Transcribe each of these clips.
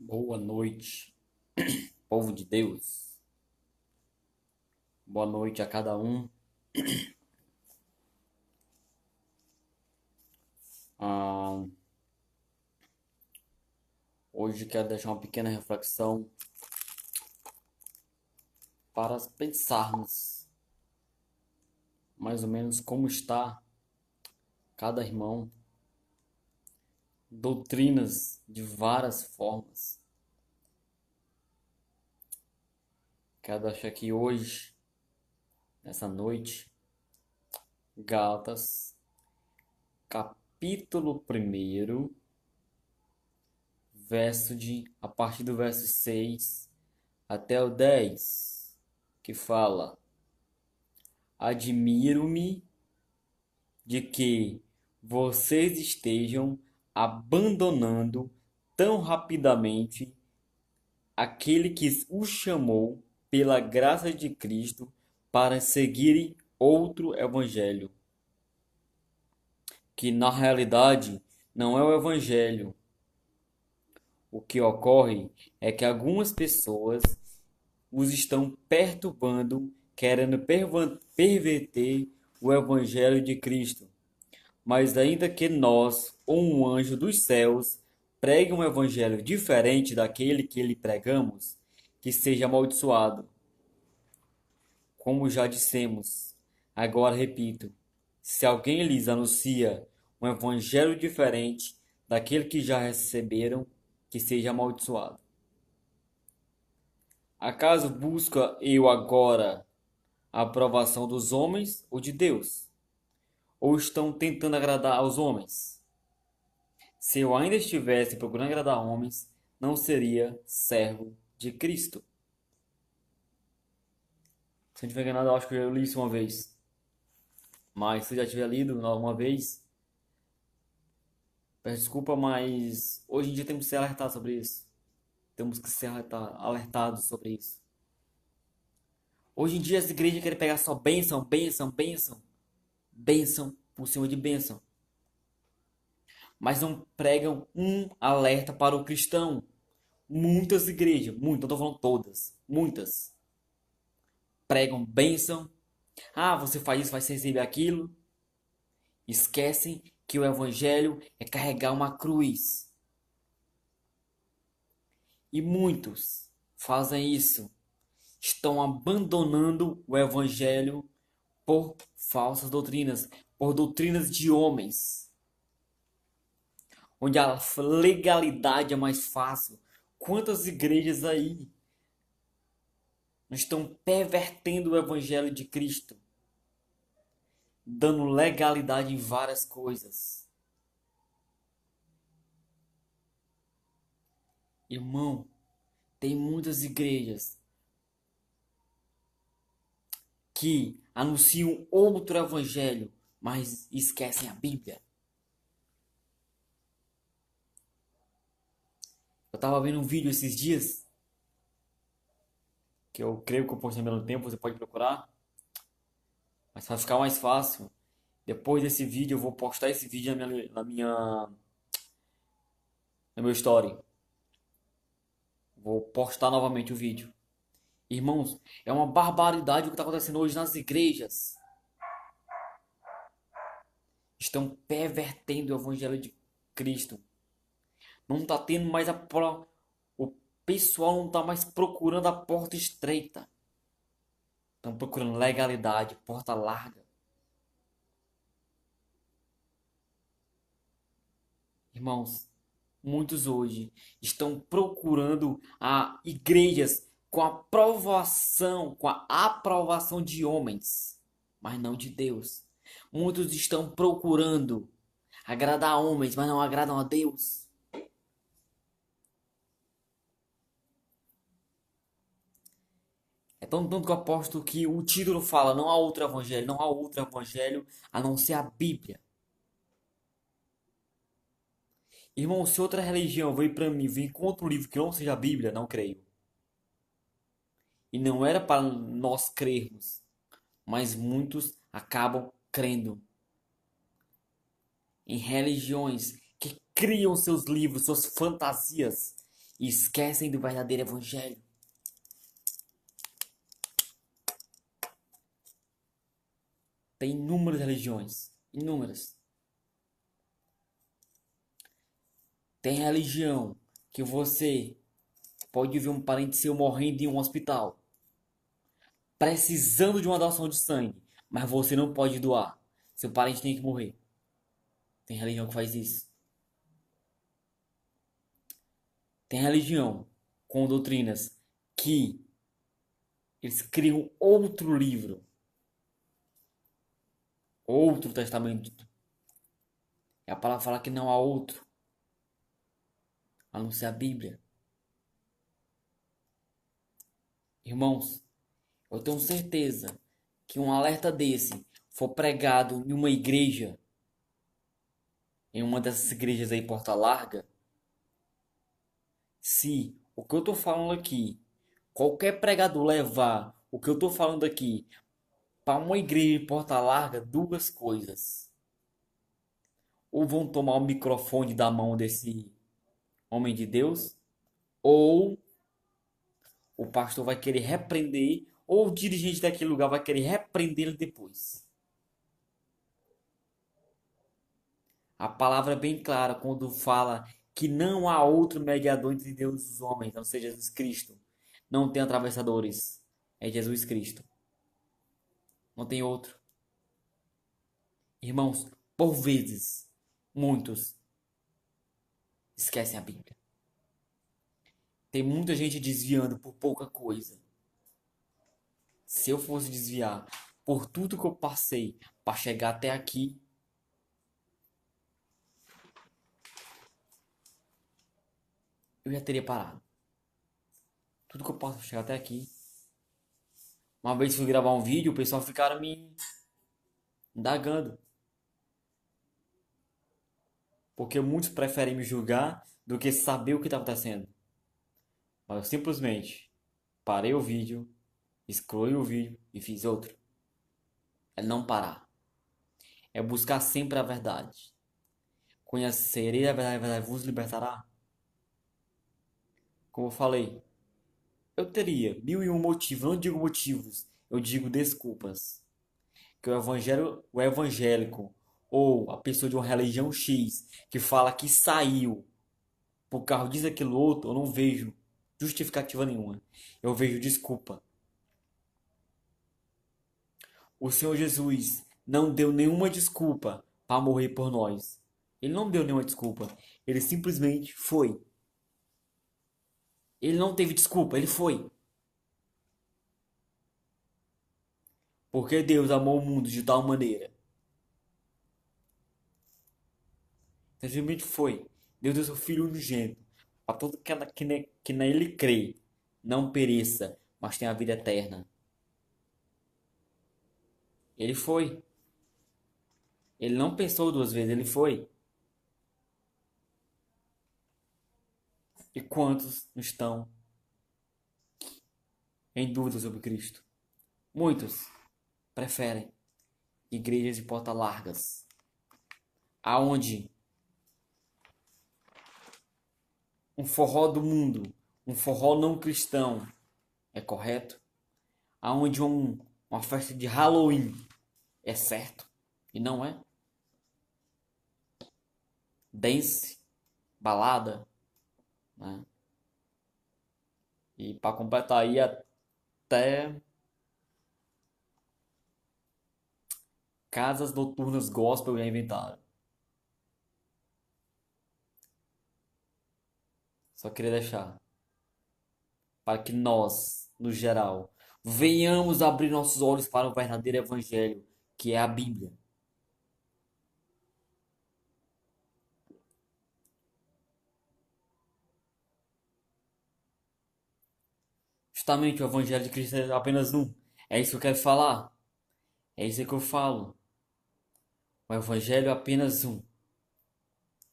Boa noite, povo de Deus. Boa noite a cada um. Ah, Hoje quero deixar uma pequena reflexão para pensarmos mais ou menos como está cada irmão, doutrinas de várias formas. Quero deixar aqui hoje, nessa noite, Gálatas, capítulo 1, a partir do verso 6 até o 10, que fala: Admiro-me de que vocês estejam abandonando tão rapidamente aquele que os chamou pela graça de Cristo para seguirem outro evangelho, que na realidade não é o evangelho. O que ocorre é que algumas pessoas os estão perturbando, querendo perverter o evangelho de Cristo. Mas ainda que nós, ou um anjo dos céus, pregue um evangelho diferente daquele que lhe pregamos, que seja amaldiçoado. Como já dissemos, agora repito: se alguém lhes anuncia um evangelho diferente daquele que já receberam, que seja amaldiçoado. Acaso busca eu agora a aprovação dos homens ou de Deus? Ou estão tentando agradar aos homens? Se eu ainda estivesse procurando agradar homens, não seria servo de Cristo. Se eu não estiver enganado, eu acho que eu li isso uma vez. Mas se eu já tiver lido uma vez, peço desculpa, mas hoje em dia temos que ser alertados sobre isso. Temos que ser alertados sobre isso. Hoje em dia as igrejas querem pegar só bênção, bênção, bênção, bênção por cima de bênção. Mas não pregam um alerta para o cristão. Muitas igrejas, muitas, não estou falando todas, muitas, pregam bênção. Ah, você faz isso, vai receber aquilo. Esquecem que o evangelho é carregar uma cruz. E muitos fazem isso. Estão abandonando o evangelho por falsas doutrinas, por doutrinas de homens, onde a legalidade é mais fácil. Quantas igrejas aí não estão pervertendo o evangelho de Cristo, dando legalidade em várias coisas? Irmão, tem muitas igrejas que anunciam outro evangelho, mas esquecem a Bíblia. Eu estava vendo um vídeo esses dias, que eu creio que eu postei ao mesmo tempo, você pode procurar, mas para ficar mais fácil, depois desse vídeo eu vou postar esse vídeo no meu story. Vou postar novamente o vídeo. Irmãos, é uma barbaridade o que está acontecendo hoje nas igrejas. Estão pervertendo o evangelho de Cristo. Não está tendo mais o pessoal não está mais procurando a porta estreita. Estão procurando legalidade, porta larga. Irmãos, muitos hoje estão procurando igrejas com a aprovação de homens, mas não de Deus. Muitos estão procurando agradar homens, mas não agradam a Deus. É tão tanto que eu aposto que o título fala: não há outro evangelho, não há outro evangelho a não ser a Bíblia. Irmão, se outra religião veio para mim, vem contra um livro que não seja a Bíblia, não creio. E não era para nós crermos, mas muitos acabam crendo em religiões que criam seus livros, suas fantasias, e esquecem do verdadeiro evangelho. Tem inúmeras religiões, inúmeras. Tem religião que você pode ver um parente seu morrendo em um hospital, precisando de uma doação de sangue, mas você não pode doar. Seu parente tem que morrer. Tem religião que faz isso. Tem religião com doutrinas que eles criam outro livro, outro testamento. E a palavra fala que não há outro, a não ser a Bíblia. Irmãos, eu tenho certeza que um alerta desse for pregado em uma igreja, em uma dessas igrejas aí, Porta Larga, se o que eu tô falando aqui, qualquer pregador levar o que eu tô falando aqui para uma igreja em Porta Larga, duas coisas. Ou vão tomar o microfone da mão desse homem de Deus, ou o pastor vai querer repreender, ou o dirigente daquele lugar vai querer repreendê-lo depois. A palavra é bem clara quando fala que não há outro mediador entre Deus e os homens, a não ser Jesus Cristo. Não tem atravessadores. É Jesus Cristo. Não tem outro. Irmãos, por vezes, muitos esquecem a Bíblia. Tem muita gente desviando por pouca coisa. Se eu fosse desviar por tudo que eu passei para chegar até aqui, eu já teria parado. Tudo que eu passo para chegar até aqui. Uma vez fui gravar um vídeo, o pessoal ficaram me indagando. Porque muitos preferem me julgar do que saber o que está acontecendo. Mas eu simplesmente parei o vídeo, excluí o vídeo e fiz outro. É não parar. É buscar sempre a verdade. Conhecerei a verdade vos libertará. Como eu falei, eu teria mil e um motivos, não digo motivos, eu digo desculpas. Que o evangélico ou a pessoa de uma religião X que fala que saiu por causa disso, aquilo, outro, eu não vejo justificativa nenhuma. Eu vejo desculpa. O Senhor Jesus não deu nenhuma desculpa para morrer por nós. Ele não deu nenhuma desculpa. Ele simplesmente foi. Ele não teve desculpa, ele foi. Porque Deus amou o mundo de tal maneira. Simplesmente foi. Deus deu seu Filho unigênito. Para todo que nele crê, não pereça, mas tenha a vida eterna. Ele foi. Ele não pensou duas vezes, ele foi. E quantos estão em dúvida sobre Cristo? Muitos preferem igrejas de portas largas, aonde um forró do mundo, um forró não cristão é correto, aonde uma festa de Halloween é certo e não é. Dance, balada, né? E para completar aí até casas noturnas gospel já inventaram. Só queria deixar para que nós, no geral, venhamos abrir nossos olhos para o verdadeiro evangelho, que é a Bíblia. Justamente o evangelho de Cristo é apenas um. É isso que eu quero falar. É isso que eu falo. O evangelho é apenas um.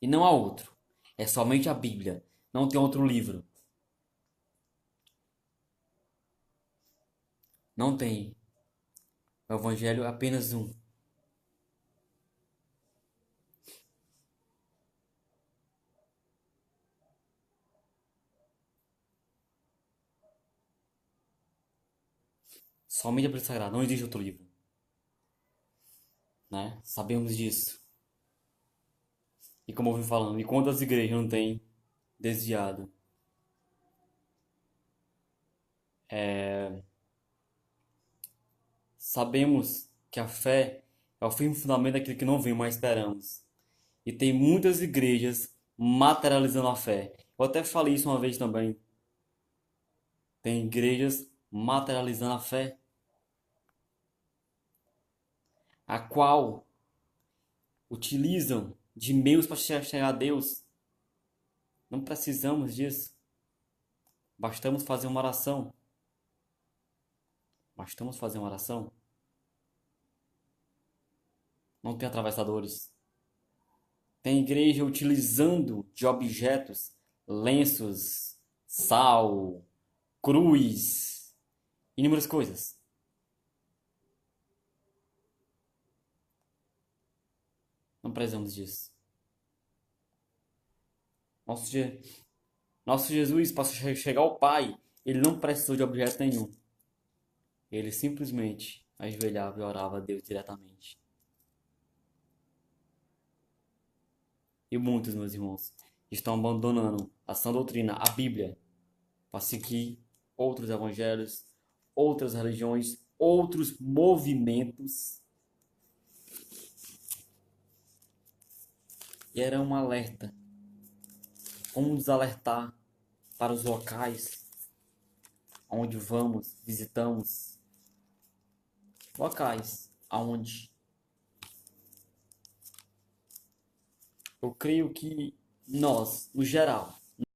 E não há outro. É somente a Bíblia. Não tem outro livro. Não tem. O evangelho é apenas um. Somente a Bíblia Sagrada, não existe outro livro, né? Sabemos disso. E como eu vim falando, e quantas igrejas não têm desviado? Sabemos que a fé é o firme fundamento daquilo que não vem, mas esperamos. E tem muitas igrejas materializando a fé. Eu até falei isso uma vez também. Tem igrejas materializando a fé, a qual utilizam de meios para chegar a Deus. Não precisamos disso. Bastamos fazer uma oração. Bastamos fazer uma oração. Não tem atravessadores. Tem igreja utilizando de objetos, lenços, sal, cruz, inúmeras coisas. Não precisamos disso. Nosso, Je- Nosso Jesus, para chegar ao Pai, ele não precisou de objeto nenhum. Ele simplesmente ajoelhava e orava a Deus diretamente. E muitos, meus irmãos, estão abandonando a sã doutrina, a Bíblia, para seguir outros evangelhos, outras religiões, outros movimentos. E era um alerta. Como nos alertar para os locais onde vamos, visitamos, locais aonde eu creio que nós, no geral,